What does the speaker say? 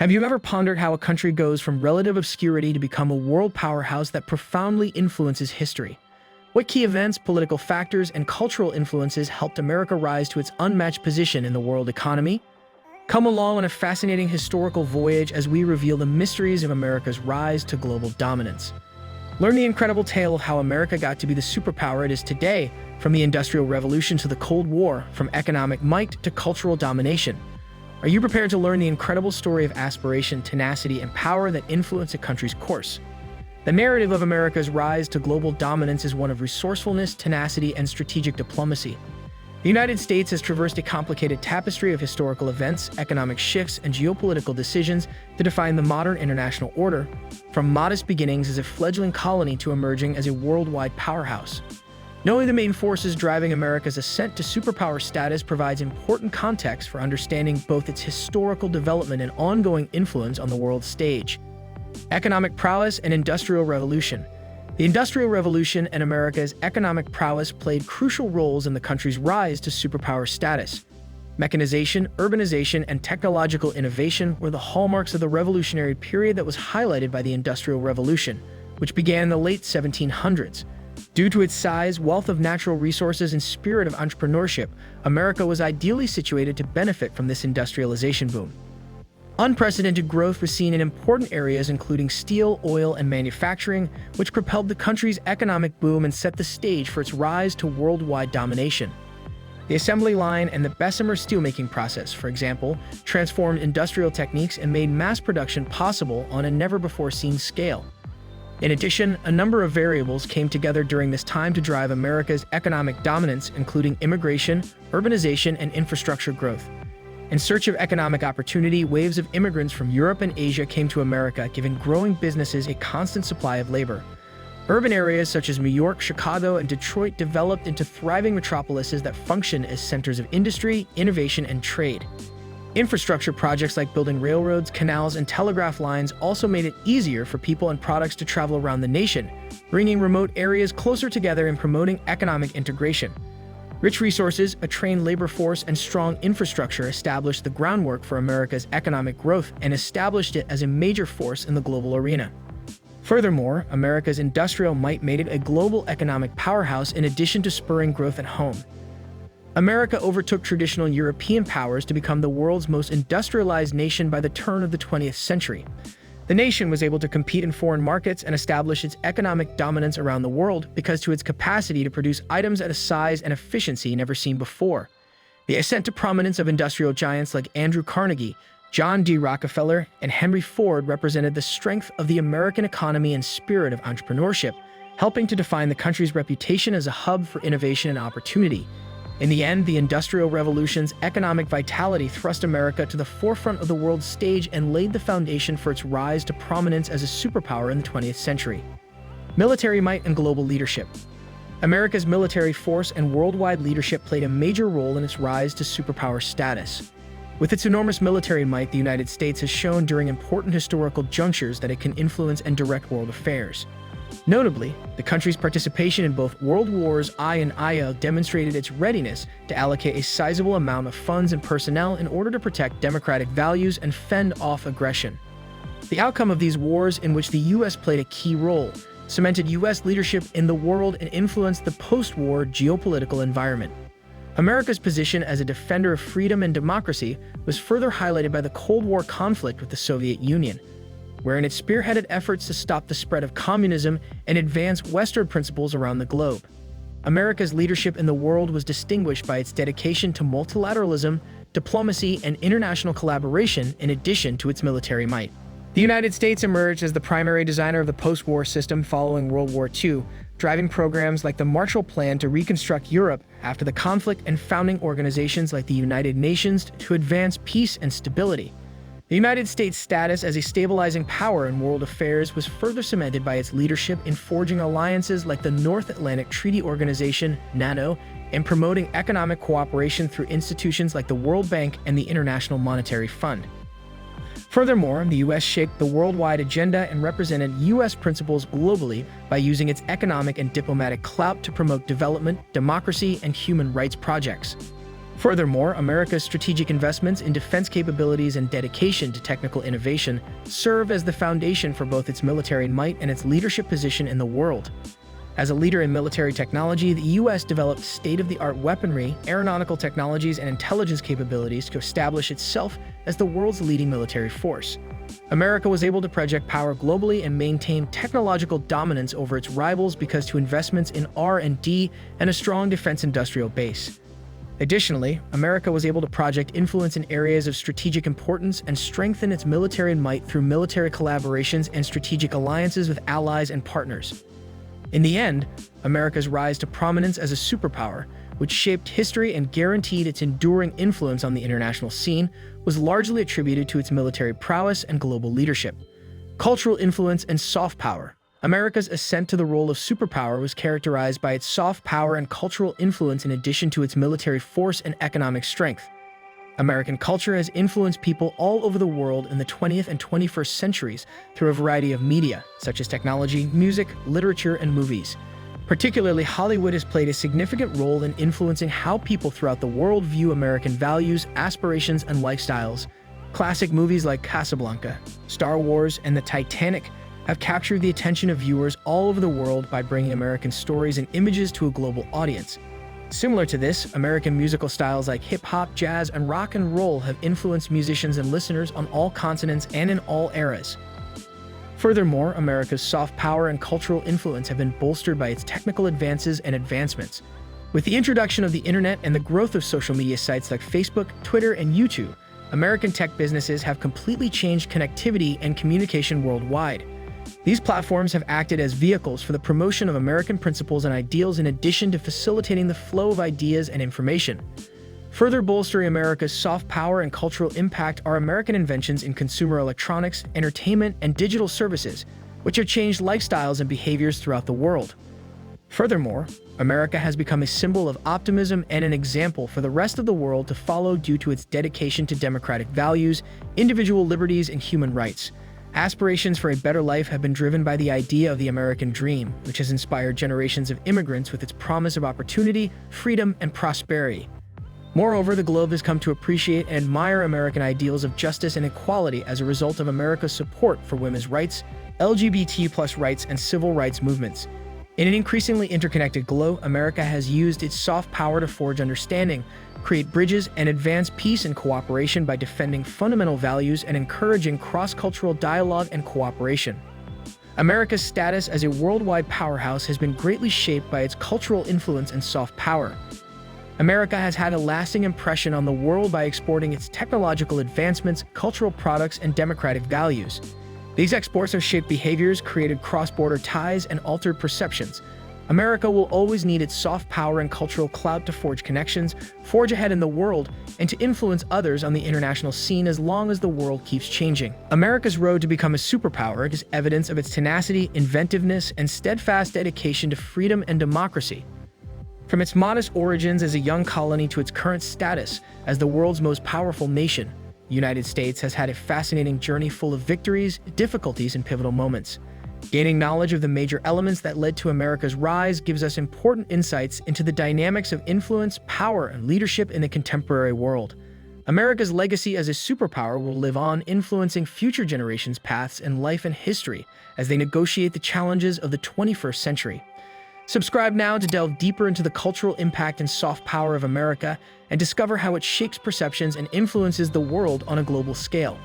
Have you ever pondered how a country goes from relative obscurity to become a world powerhouse that profoundly influences history? What key events, political factors, and cultural influences helped America rise to its unmatched position in the world economy? Come along on a fascinating historical voyage as we reveal the mysteries of America's rise to global dominance. Learn the incredible tale of how America got to be the superpower it is today, from the Industrial Revolution to the Cold War, from economic might to cultural domination. Are you prepared to learn the incredible story of aspiration, tenacity, and power that influence a country's course? The narrative of America's rise to global dominance is one of resourcefulness, tenacity, and strategic diplomacy. The United States has traversed a complicated tapestry of historical events, economic shifts, and geopolitical decisions to define the modern international order, from modest beginnings as a fledgling colony to emerging as a worldwide powerhouse. Knowing the main forces driving America's ascent to superpower status provides important context for understanding both its historical development and ongoing influence on the world stage. Economic prowess and Industrial Revolution. The Industrial Revolution and America's economic prowess played crucial roles in the country's rise to superpower status. Mechanization, urbanization, and technological innovation were the hallmarks of the revolutionary period that was highlighted by the Industrial Revolution, which began in the late 1700s. Due to its size, wealth of natural resources, and spirit of entrepreneurship, America was ideally situated to benefit from this industrialization boom. Unprecedented growth was seen in important areas including steel, oil, and manufacturing, which propelled the country's economic boom and set the stage for its rise to worldwide domination. The assembly line and the Bessemer steelmaking process, for example, transformed industrial techniques and made mass production possible on a never-before-seen scale. In addition, a number of variables came together during this time to drive America's economic dominance, including immigration, urbanization, and infrastructure growth. In search of economic opportunity, waves of immigrants from Europe and Asia came to America, giving growing businesses a constant supply of labor. Urban areas such as New York, Chicago, and Detroit developed into thriving metropolises that function as centers of industry, innovation, and trade. Infrastructure projects like building railroads, canals, and telegraph lines also made it easier for people and products to travel around the nation, bringing remote areas closer together and promoting economic integration. Rich resources, a trained labor force, and strong infrastructure established the groundwork for America's economic growth and established it as a major force in the global arena. Furthermore, America's industrial might made it a global economic powerhouse in addition to spurring growth at home. America overtook traditional European powers to become the world's most industrialized nation by the turn of the 20th century. The nation was able to compete in foreign markets and establish its economic dominance around the world because to its capacity to produce items at a size and efficiency never seen before. The ascent to prominence of industrial giants like Andrew Carnegie, John D. Rockefeller, and Henry Ford represented the strength of the American economy and spirit of entrepreneurship, helping to define the country's reputation as a hub for innovation and opportunity. In the end, the Industrial Revolution's economic vitality thrust America to the forefront of the world stage and laid the foundation for its rise to prominence as a superpower in the 20th century. Military might and global leadership. America's military force and worldwide leadership played a major role in its rise to superpower status. With its enormous military might, the United States has shown during important historical junctures that it can influence and direct world affairs. Notably, the country's participation in both World Wars I and II demonstrated its readiness to allocate a sizable amount of funds and personnel in order to protect democratic values and fend off aggression. The outcome of these wars, in which the U.S. played a key role, cemented U.S. leadership in the world and influenced the post-war geopolitical environment. America's position as a defender of freedom and democracy was further highlighted by the Cold War conflict with the Soviet Union, wherein it spearheaded efforts to stop the spread of communism and advance Western principles around the globe. America's leadership in the world was distinguished by its dedication to multilateralism, diplomacy, and international collaboration in addition to its military might. The United States emerged as the primary designer of the post-war system following World War II, driving programs like the Marshall Plan to reconstruct Europe after the conflict and founding organizations like the United Nations to advance peace and stability. The United States' status as a stabilizing power in world affairs was further cemented by its leadership in forging alliances like the North Atlantic Treaty Organization, NATO, and promoting economic cooperation through institutions like the World Bank and the International Monetary Fund. Furthermore, the U.S. shaped the worldwide agenda and represented U.S. principles globally by using its economic and diplomatic clout to promote development, democracy, and human rights projects. Furthermore, America's strategic investments in defense capabilities and dedication to technical innovation serve as the foundation for both its military might and its leadership position in the world. As a leader in military technology, the U.S. developed state-of-the-art weaponry, aeronautical technologies, and intelligence capabilities to establish itself as the world's leading military force. America was able to project power globally and maintain technological dominance over its rivals because to investments in R&D and a strong defense industrial base. Additionally, America was able to project influence in areas of strategic importance and strengthen its military might through military collaborations and strategic alliances with allies and partners. In the end, America's rise to prominence as a superpower, which shaped history and guaranteed its enduring influence on the international scene, was largely attributed to its military prowess and global leadership. Cultural influence and soft power. America's ascent to the role of superpower was characterized by its soft power and cultural influence in addition to its military force and economic strength. American culture has influenced people all over the world in the 20th and 21st centuries through a variety of media, such as technology, music, literature, and movies. Particularly, Hollywood has played a significant role in influencing how people throughout the world view American values, aspirations, and lifestyles. Classic movies like Casablanca, Star Wars, and the Titanic have captured the attention of viewers all over the world by bringing American stories and images to a global audience. Similar to this, American musical styles like hip-hop, jazz, and rock and roll have influenced musicians and listeners on all continents and in all eras. Furthermore, America's soft power and cultural influence have been bolstered by its technical advances and advancements. With the introduction of the internet and the growth of social media sites like Facebook, Twitter, and YouTube, American tech businesses have completely changed connectivity and communication worldwide. These platforms have acted as vehicles for the promotion of American principles and ideals in addition to facilitating the flow of ideas and information. Further bolstering America's soft power and cultural impact are American inventions in consumer electronics, entertainment, and digital services, which have changed lifestyles and behaviors throughout the world. Furthermore, America has become a symbol of optimism and an example for the rest of the world to follow due to its dedication to democratic values, individual liberties, and human rights. Aspirations for a better life have been driven by the idea of the American dream, which has inspired generations of immigrants with its promise of opportunity, freedom, and prosperity. Moreover, the globe has come to appreciate and admire American ideals of justice and equality as a result of America's support for women's rights, LGBT+ rights, and civil rights movements. In an increasingly interconnected globe, America has used its soft power to forge understanding, create bridges, and advance peace and cooperation by defending fundamental values and encouraging cross-cultural dialogue and cooperation. America's status as a worldwide powerhouse has been greatly shaped by its cultural influence and soft power. America has had a lasting impression on the world by exporting its technological advancements, cultural products, and democratic values. These exports have shaped behaviors, created cross-border ties, and altered perceptions. America will always need its soft power and cultural clout to forge connections, forge ahead in the world, and to influence others on the international scene as long as the world keeps changing. America's road to become a superpower is evidence of its tenacity, inventiveness, and steadfast dedication to freedom and democracy. From its modest origins as a young colony to its current status as the world's most powerful nation, the United States has had a fascinating journey full of victories, difficulties, and pivotal moments. Gaining knowledge of the major elements that led to America's rise gives us important insights into the dynamics of influence, power, and leadership in the contemporary world. America's legacy as a superpower will live on, influencing future generations' paths in life and history as they negotiate the challenges of the 21st century. Subscribe now to delve deeper into the cultural impact and soft power of America and discover how it shapes perceptions and influences the world on a global scale.